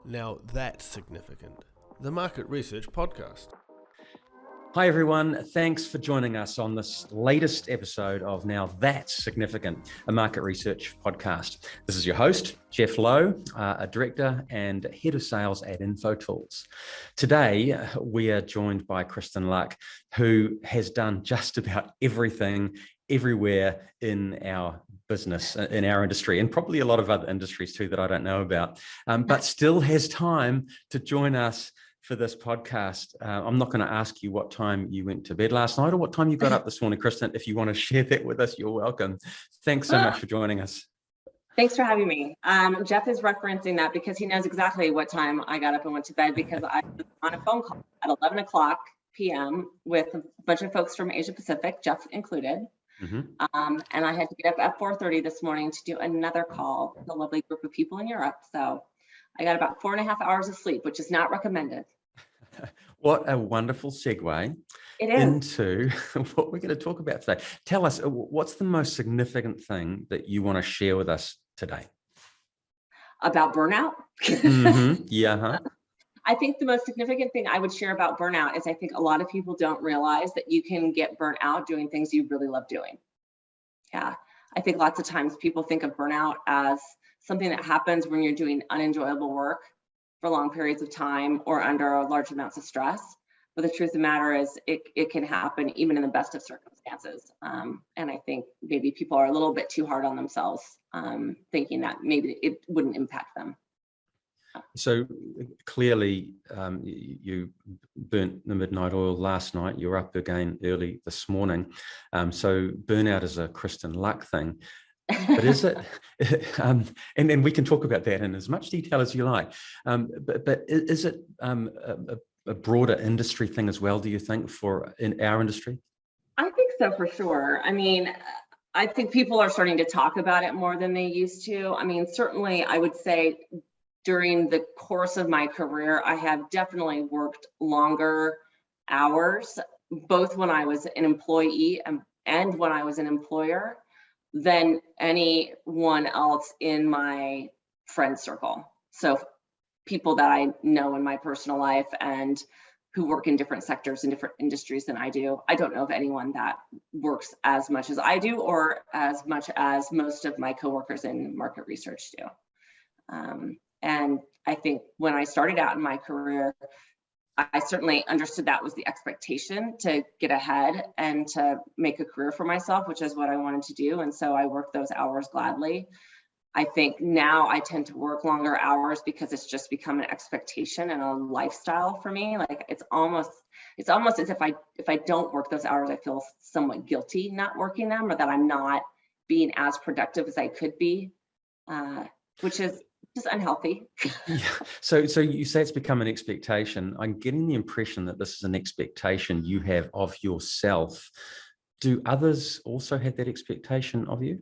Now that's significant. The Market Research Podcast. Hi everyone, thanks for joining us on this latest episode of Now That's Significant, a market research podcast. This is your host, Geoff Lowe, a director and head of sales at Infotool. Today, we are joined by Kristin Luck, who has done just about everything, everywhere in our business, in our industry, and probably a lot of other industries too that I don't know about, but still has time to join us for this podcast. I'm not going to ask you what time you went to bed last night or what time you got up this morning, Kristin. If you want to share that with us, you're welcome. Thanks so much for joining us. Thanks for having me. Geoff is referencing that because he knows exactly what time I got up and went to bed, because I was on a phone call at 11 o'clock p.m. with a bunch of folks from Asia Pacific, Geoff included. And I had to get up at 4:30 this morning to do another call with a lovely group of people in Europe. So I got about 4.5 hours of sleep, which is not recommended. What a wonderful segue into what we're going to talk about today. Tell us, what's the most significant thing that you want to share with us today? About burnout? Yeah. I think the most significant thing I would share about burnout is I think a lot of people don't realize that you can get burnt out doing things you really love doing. Yeah, I think lots of times people think of burnout as something that happens when you're doing unenjoyable work for long periods of time or under large amounts of stress. But the truth of the matter is it can happen even in the best of circumstances. And I think maybe people are a little bit too hard on themselves, thinking that maybe it wouldn't impact them. So clearly you burnt the midnight oil last night. You're up again early this morning. So burnout is a Kristin Luck thing. But is it, and we can talk about that in as much detail as you like, but is it a broader industry thing as well, do you think, in our industry? I think so, for sure. I mean, I think people are starting to talk about it more than they used to. I mean, certainly I would say during the course of my career, I have definitely worked longer hours, both when I was an employee and when I was an employer, than anyone else in my friend circle. So people that I know in my personal life and who work in different sectors and different industries than I do. I don't know of anyone that works as much as I do or as much as most of my coworkers in market research do. And I think when I started out in my career, I certainly understood that was the expectation, to get ahead and to make a career for myself, which is what I wanted to do. And so I worked those hours gladly. I think now I tend to work longer hours because it's just become an expectation and a lifestyle for me. Like it's almost as if I don't work those hours, I feel somewhat guilty not working them, or that I'm not being as productive as I could be, which is just unhealthy. Yeah. So you say it's become an expectation. I'm getting the impression that this is an expectation you have of yourself. Do others also have that expectation of you?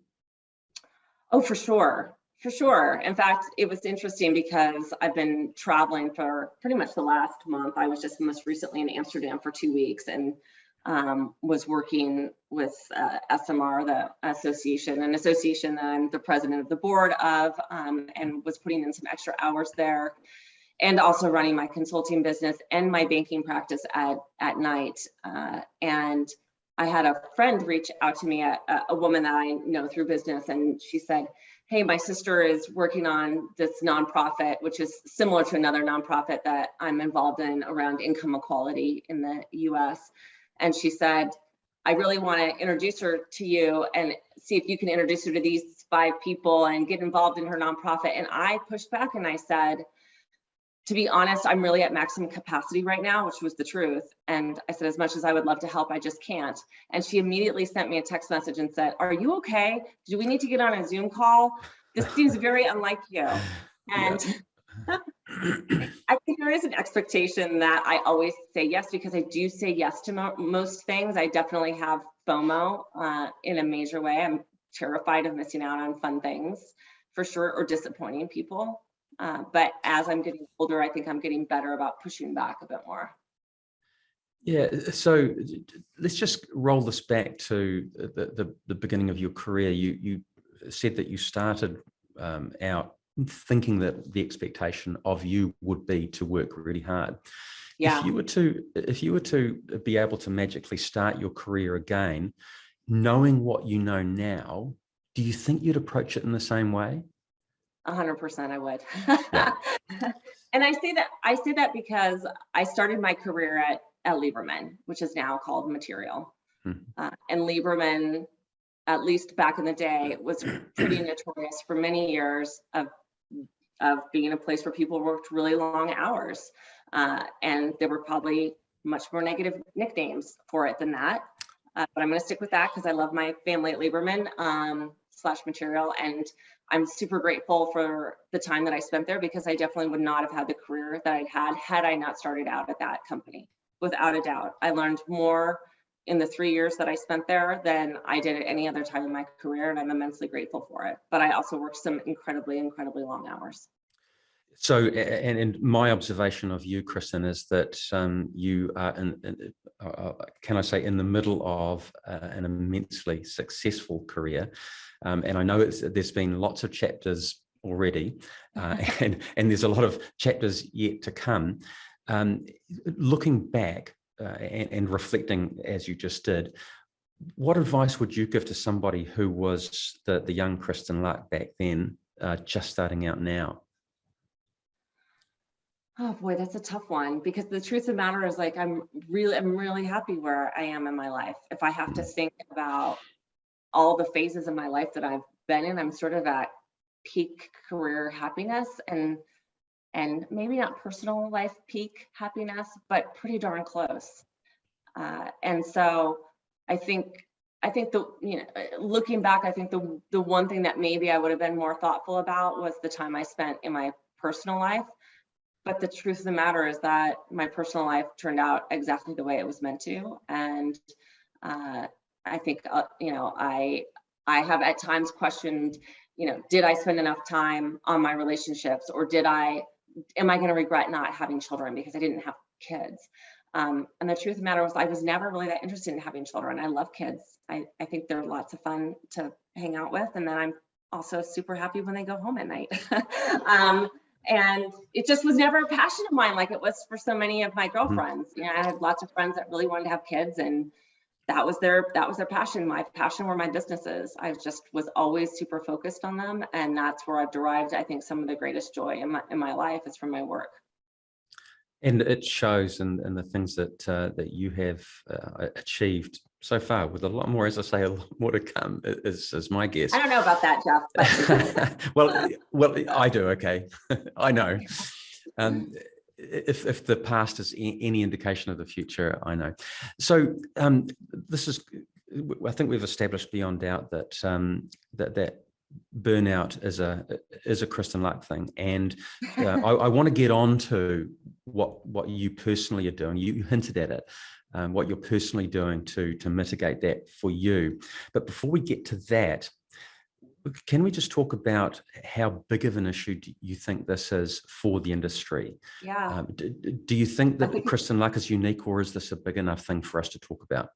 Oh, for sure. For sure. In fact, it was interesting because I've been traveling for pretty much the last month. I was just most recently in Amsterdam for 2 weeks and was working with ESOMAR, the association, an association that I'm the president of the board of, and was putting in some extra hours there, and also running my consulting business and my banking practice at night. And I had a friend reach out to me, a woman that I know through business, and she said, hey, my sister is working on this nonprofit, which is similar to another nonprofit that I'm involved in around income equality in the US. And she said, I really want to introduce her to you and see if you can introduce her to these 5 people and get involved in her nonprofit. And I pushed back and I said, to be honest, I'm really at maximum capacity right now, which was the truth. And I said, as much as I would love to help, I just can't. And she immediately sent me a text message and said, are you okay? Do we need to get on a Zoom call? This seems very unlike you. And I think there is an expectation that I always say yes, because I do say yes to most things. I definitely have FOMO in a major way. I'm terrified of missing out on fun things, for sure, or disappointing people. But as I'm getting older, I think I'm getting better about pushing back a bit more. Yeah, so let's just roll this back to the beginning of your career. You said that you started out thinking that the expectation of you would be to work really hard. Yeah. If you were to be able to magically start your career again, knowing what you know now, do you think you'd approach it in the same way? 100% I would. Yeah. And I say that because I started my career at Lieberman, which is now called Material. And Lieberman, at least back in the day, was pretty notorious for many years of being a place where people worked really long hours. And there were probably much more negative nicknames for it than that. But I'm going to stick with that because I love my family at Lieberman / Material. And I'm super grateful for the time that I spent there, because I definitely would not have had the career that I'd had I not started out at that company. Without a doubt, I learned more in the 3 years that I spent there than I did at any other time in my career, and I'm immensely grateful for it. But I also worked some incredibly long hours. So, and my observation of you, Kristin, is that you are can I say, in the middle of an immensely successful career. And I know there's been lots of chapters already, and there's a lot of chapters yet to come. Looking back and reflecting as you just did, what advice would you give to somebody who was the young Kristin Luck back then, just starting out now? Oh boy, that's a tough one, because the truth of the matter is, like, I'm really happy where I am in my life. If I have to think about all the phases of my life that I've been in, I'm sort of at peak career happiness, and maybe not personal life peak happiness, but pretty darn close. And so I think looking back, I think the one thing that maybe I would have been more thoughtful about was the time I spent in my personal life. But the truth of the matter is that my personal life turned out exactly the way it was meant to. And I think, I have at times questioned, did I spend enough time on my relationships, or am I going to regret not having children because I didn't have kids? And the truth of the matter was, I was never really that interested in having children. I love kids. I think they're lots of fun to hang out with. And then I'm also super happy when they go home at night. And it just was never a passion of mine, like it was for so many of my girlfriends. I had lots of friends that really wanted to have kids, and that was their passion. My passion were my businesses. I just was always super focused on them, and that's where I've derived, I think, some of the greatest joy in my life is from my work. And it shows in the things that you have achieved so far, with a lot more, as I say, a lot more to come, is my guess. I don't know about that, Geoff. well, I do. Okay, I know. If the past is any indication of the future, I know. So I think we've established beyond doubt that that burnout is a Kristin Luck thing, and I want to get on to what you personally are doing. You hinted at it. What you're personally doing to mitigate that for you. But before we get to that, can we just talk about how big of an issue do you think this is for the industry? Yeah. Do you think that Kristin Luck is unique, or is this a big enough thing for us to talk about?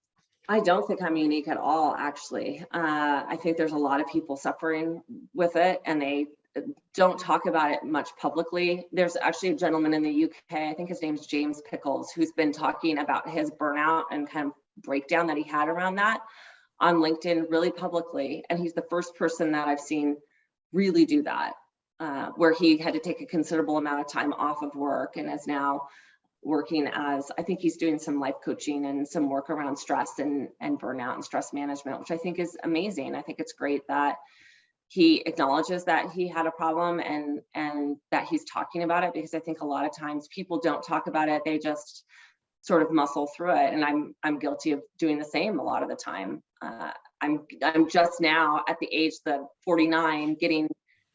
I don't think I'm unique at all, actually. I think there's a lot of people suffering with it, and they don't talk about it much publicly. There's actually a gentleman in the UK, I think his name's James Pickles, who's been talking about his burnout and kind of breakdown that he had around that on LinkedIn really publicly. And he's the first person that I've seen really do that, where he had to take a considerable amount of time off of work and is now working as, I think he's doing some life coaching and some work around stress and burnout and stress management, which I think is amazing. I think it's great that he acknowledges that he had a problem and that he's talking about it, because I think a lot of times people don't talk about it. They just sort of muscle through it. And I'm guilty of doing the same a lot of the time. I'm just now at the age of 49 getting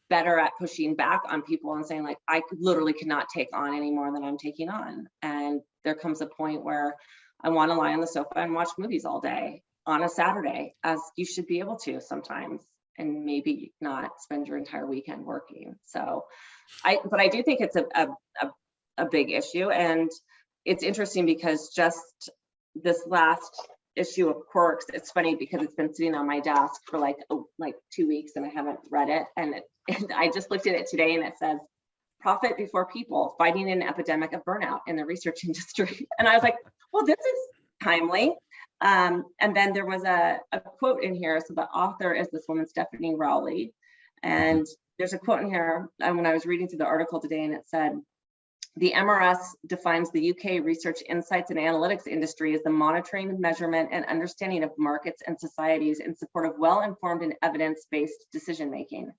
better at pushing back on people and saying, like, I literally cannot take on any more than I'm taking on. And there comes a point where I want to lie on the sofa and watch movies all day on a Saturday, as you should be able to sometimes, and maybe not spend your entire weekend working. So but I do think it's a big issue. And it's interesting because just this last issue of Quirks. It's funny because it's been sitting on my desk for like 2 weeks and I haven't read it. And I just looked at it today and it says, "Profit before people, fighting an epidemic of burnout in the research industry." And I was like, well, this is timely. And then there was a quote in here. So the author is this woman, Stephanie Rowley. And there's a quote in here when I was reading through the article today, and it said, "The MRS defines the UK research insights and analytics industry as the monitoring, measurement, and understanding of markets and societies in support of well-informed and evidence-based decision-making."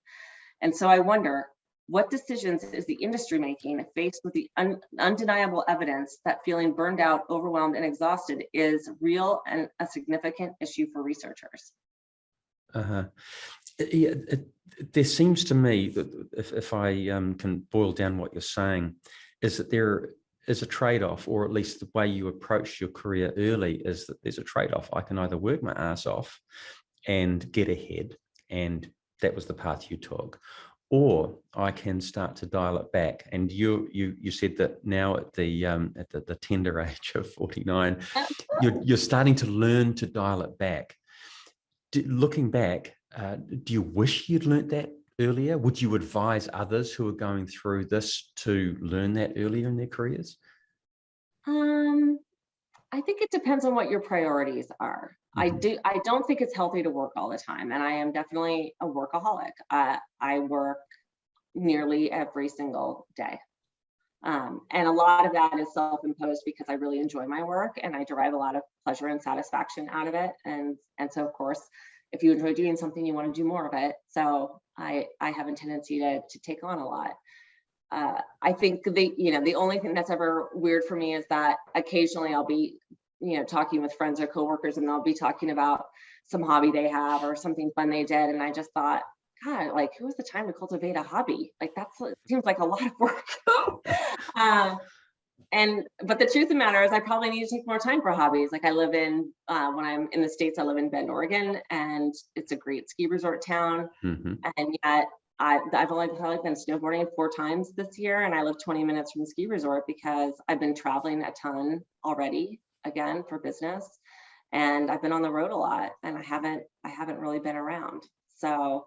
And so I wonder, what decisions is the industry making faced with the undeniable evidence that feeling burned out, overwhelmed, and exhausted is real and a significant issue for researchers? Yeah, there seems to me that if I can boil down what you're saying, is that there is a trade-off, or at least the way you approach your career early is that there's a trade-off. I can either work my ass off and get ahead, and that was the path you took, or I can start to dial it back. And you said that now at the tender age of 49, you're starting to learn to dial it back. Looking back, do you wish you'd learned that earlier? Would you advise others who are going through this to learn that earlier in their careers? I think it depends on what your priorities are. I don't think it's healthy to work all the time, and I am definitely a workaholic. I work nearly every single day. And a lot of that is self-imposed because I really enjoy my work and I derive a lot of pleasure and satisfaction out of it. And so of course, if you enjoy doing something, you want to do more of it. So I have a tendency to take on a lot. I think the only thing that's ever weird for me is that occasionally I'll be, talking with friends or coworkers, and they'll be talking about some hobby they have or something fun they did. And I just thought, God, like, who has the time to cultivate a hobby? Like, it seems like a lot of work. But the truth of the matter is I probably need to take more time for hobbies. Like, I live in, when I'm in the States, I live in Bend, Oregon, and it's a great ski resort town. And yet I've only probably been snowboarding 4 times this year, and I live 20 minutes from the ski resort because I've been traveling a ton already, again, for business. And I've been on the road a lot, and I haven't really been around. So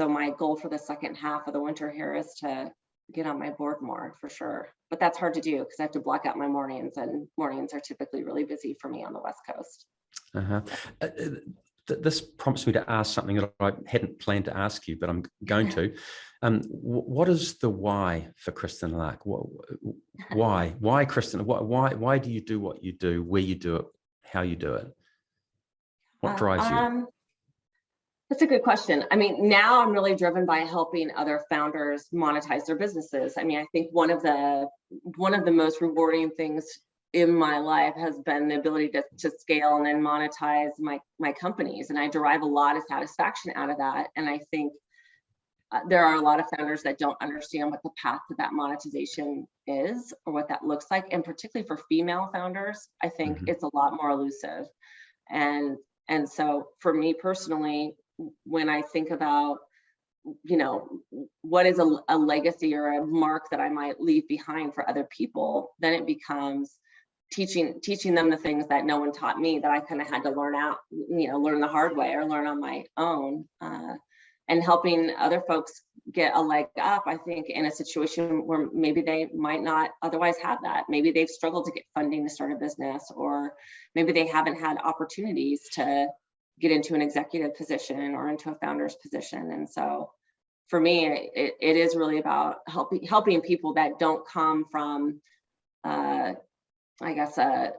my goal for the second half of the winter here is to get on my board more, for sure. But that's hard to do because I have to block out my mornings, and mornings are typically really busy for me on the West Coast. This prompts me to ask something that I hadn't planned to ask you, but I'm going to. What is the why for Kristin Luck? Why, Kristin? Why do you do what you do, where you do it, how you do it? What drives you? That's a good question. I mean, now I'm really driven by helping other founders monetize their businesses. I mean, I think one of the most rewarding things in my life has been the ability to scale and then monetize my companies. And I derive a lot of satisfaction out of that. And I think there are a lot of founders that don't understand what the path to that monetization is or what that looks like. And particularly for female founders, I think it's a lot more elusive. And so for me personally, when I think about, what is a legacy or a mark that I might leave behind for other people, then it becomes teaching them the things that no one taught me, that I kind of had to learn the hard way or learn on my own, and helping other folks get a leg up, I think, in a situation where maybe they might not otherwise have that. Maybe they've struggled to get funding to start a business, or maybe they haven't had opportunities to get into an executive position or into a founder's position. And so for me, it is really about helping people that don't come from, I guess, a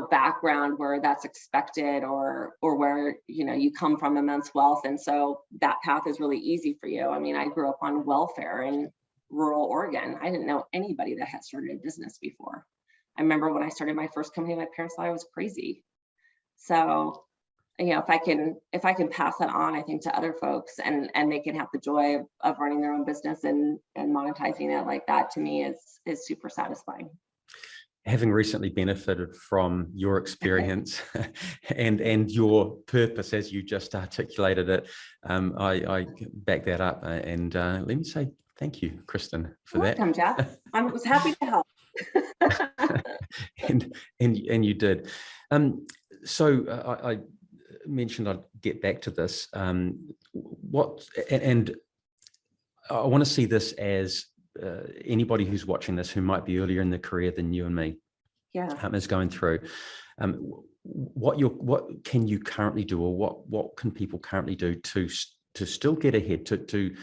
background where that's expected, or where, you come from immense wealth. And so that path is really easy for you. I mean, I grew up on welfare in rural Oregon. I didn't know anybody that had started a business before. I remember when I started my first company, my parents thought I was crazy. So, if I can pass that on, I think, to other folks, and they can have the joy of running their own business and monetizing it like that, to me is super satisfying. Having recently benefited from your experience and your purpose, as you just articulated it, I back that up. And let me say thank you, Kristin, for that. Welcome, Geoff. I was happy to help. and you did. So I mentioned I'd get back to this. And I want to see this as anybody who's watching this who might be earlier in their career than you and me, is going through. What can you currently do, or what can people currently do to still get ahead, to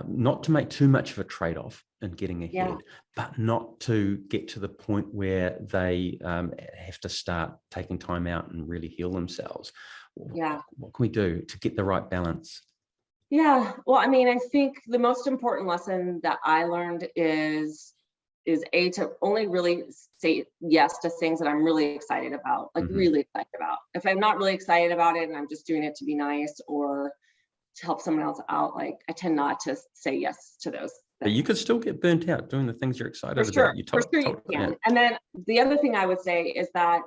not to make too much of a trade-off in getting ahead, but not to get to the point where they have to start taking time out and really heal themselves? What can we do to get the right balance? Yeah, well, I mean, I think the most important lesson that I learned is to only really say yes to things that I'm really excited about, like really excited about. If I'm not really excited about it and I'm just doing it to be nice or to help someone else out, like I tend not to say yes to those. But you could still get burnt out doing the things you're excited about. For sure you can. And then the other thing I would say is that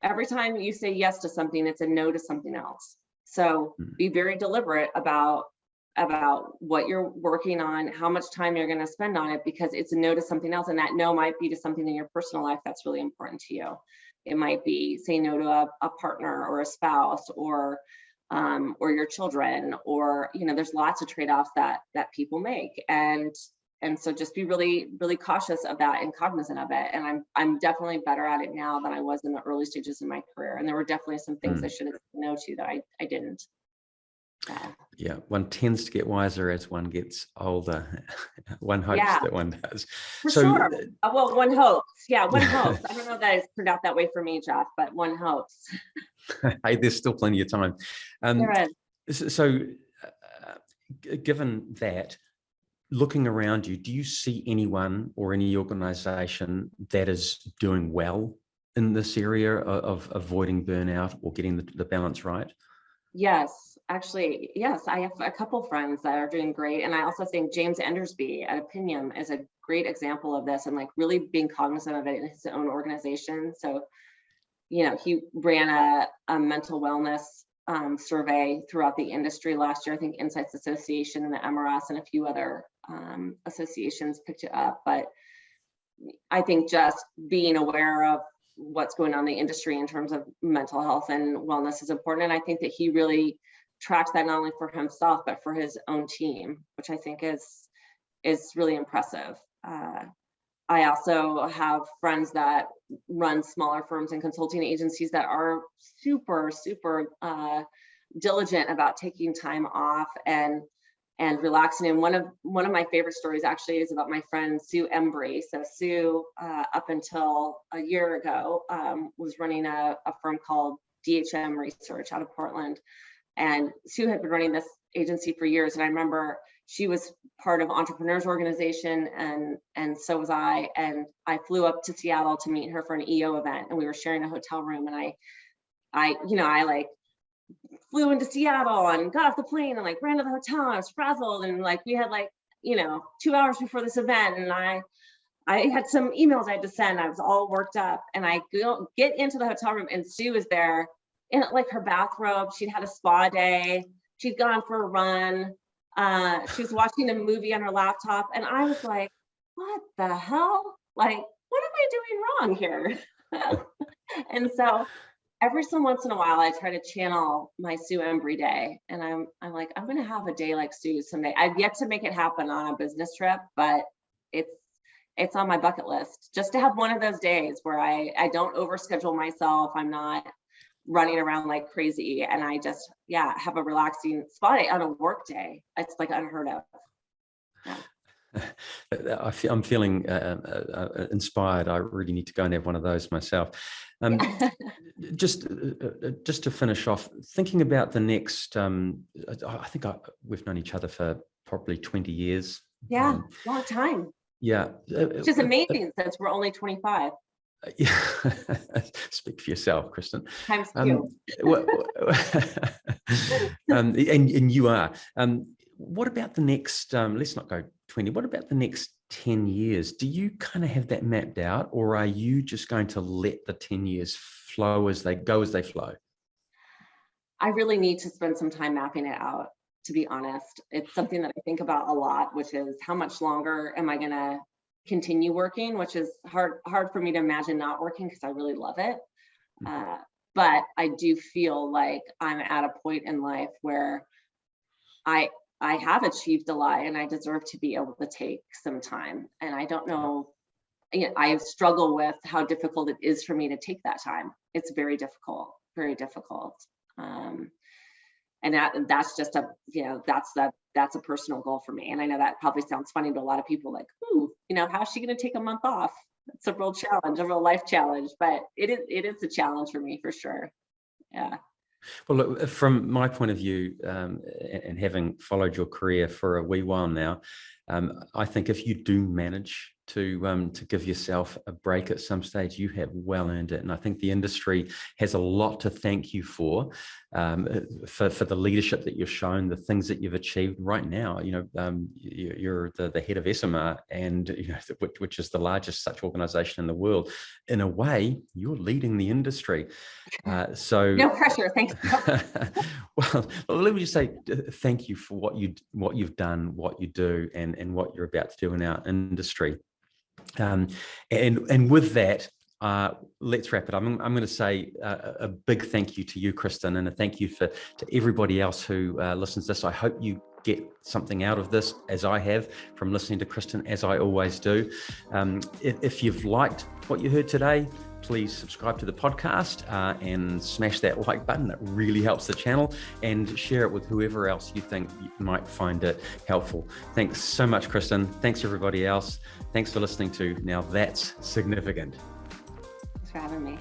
every time you say yes to something, it's a no to something else. So be very deliberate about what you're working on, how much time you're going to spend on it, because it's a no to something else. And that no might be to something in your personal life that's really important to you. It might be saying no to a partner or a spouse or your children, or, there's lots of trade-offs that people make. And so just be really, really cautious of that and cognizant of it. And I'm definitely better at it now than I was in the early stages of my career. And there were definitely some things I should have said no to that I didn't. Yeah, one tends to get wiser as one gets older. One hopes that one does. For sure. Well, one hopes. Yeah, one hopes. I don't know that it's turned out that way for me, Geoff, but one hopes. Hey, there's still plenty of time. There is. So, given that, looking around you, do you see anyone or any organization that is doing well in this area of avoiding burnout or getting the balance right? Yes, actually, yes. I have a couple friends that are doing great. And I also think James Endersby at Opinion is a great example of this, and like really being cognizant of it in his own organization. So, he ran a mental wellness survey throughout the industry last year. I think Insights Association and the MRS and a few other associations picked it up. But I think just being aware of what's going on in the industry in terms of mental health and wellness is important. And I think that he really tracks that not only for himself, but for his own team, which I think is really impressive. I also have friends that run smaller firms and consulting agencies that are super, super diligent about taking time off and relaxing. And one of my favorite stories actually is about my friend Sue Embry. So Sue, up until a year ago, was running a firm called DHM Research out of Portland. And Sue had been running this agency for years. And I remember she was part of Entrepreneurs Organization, and so was I. And I flew up to Seattle to meet her for an EO event, and we were sharing a hotel room. And I like flew into Seattle and got off the plane and like ran to the hotel. And I was frazzled, and like we had 2 hours before this event, and I had some emails I had to send. I was all worked up, and I get into the hotel room, and Sue is there in like her bathrobe. She'd had a spa day. She'd gone for a run. She was watching a movie on her laptop, and I was like, what the hell? Like, what am I doing wrong here? And so every so once in a while, I try to channel my Sue Embry day, and I'm like, I'm gonna have a day like Sue someday. I've yet to make it happen on a business trip, but it's on my bucket list, just to have one of those days where I don't overschedule myself. I'm not running around like crazy, and I just have a relaxing spa day on a work day. It's like unheard of. I'm feeling inspired. I really need to go and have one of those myself. Just to finish off, thinking about the next, I think we've known each other for probably 20 years. Yeah, long time. Yeah. Which is amazing since we're only 25. Yeah. Speak for yourself, Kristin. Times two. And you are. What about the next, let's not go 20, what about the next 10 years? Do you kind of have that mapped out, or are you just going to let the 10 years flow as they flow? I really need to spend some time mapping it out, to be honest. It's something that I think about a lot, which is how much longer am I going to continue working, which is hard for me to imagine not working because I really love it. But I do feel like I'm at a point in life where I have achieved a lot and I deserve to be able to take some time. And I don't know, I struggle with how difficult it is for me to take that time. It's very difficult, very difficult. And that's just that's a personal goal for me. And I know that probably sounds funny to a lot of people, like, ooh, how's she going to take a month off? It's a real challenge, a real life challenge, but it is a challenge for me for sure. Yeah. Well, look, from my point of view, and having followed your career for a wee while now, I think if you do manage to give yourself a break at some stage, you have well earned it. And I think the industry has a lot to thank you for the leadership that you've shown, the things that you've achieved right now. You're the head of ESOMAR, and which is the largest such organization in the world. In a way, you're leading the industry. So no pressure. Thanks. Well, let me just say thank you for what you've done, what you do, and what you're about to do in our industry. And with that, let's wrap it. I'm going to say a big thank you to you, Kristin, and a thank you to everybody else who listens to this. I hope you get something out of this, as I have from listening to Kristin, as I always do. If you've liked what you heard today, please subscribe to the podcast and smash that like button. It really helps the channel, and share it with whoever else you think might find it helpful. Thanks so much, Kristin. Thanks everybody else. Thanks for listening to Now That's Significant. Thanks for having me.